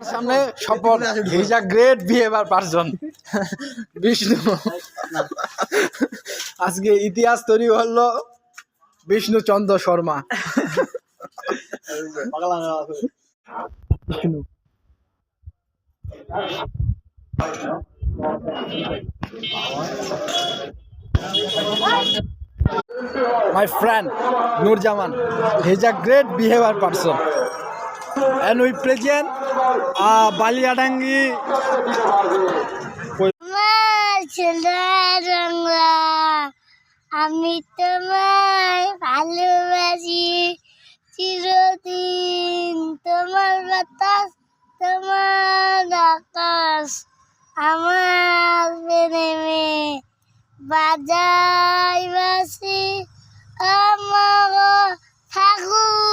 সামনে শপথ, he is a great behaviour person. Vishnu আজকে ইতিহাস তৈরি হলো বিষ্ণু চন্দ্র Sharma. My friend Nurjaman, he is a great behavior person, and we present Baliadangi. আমি তোমায় ভালোবাসি চিরদিন, তোমার বাতাস তোমার আকাশ আমার প্রেমে বাজাই বাসি আমার ঠাকুর।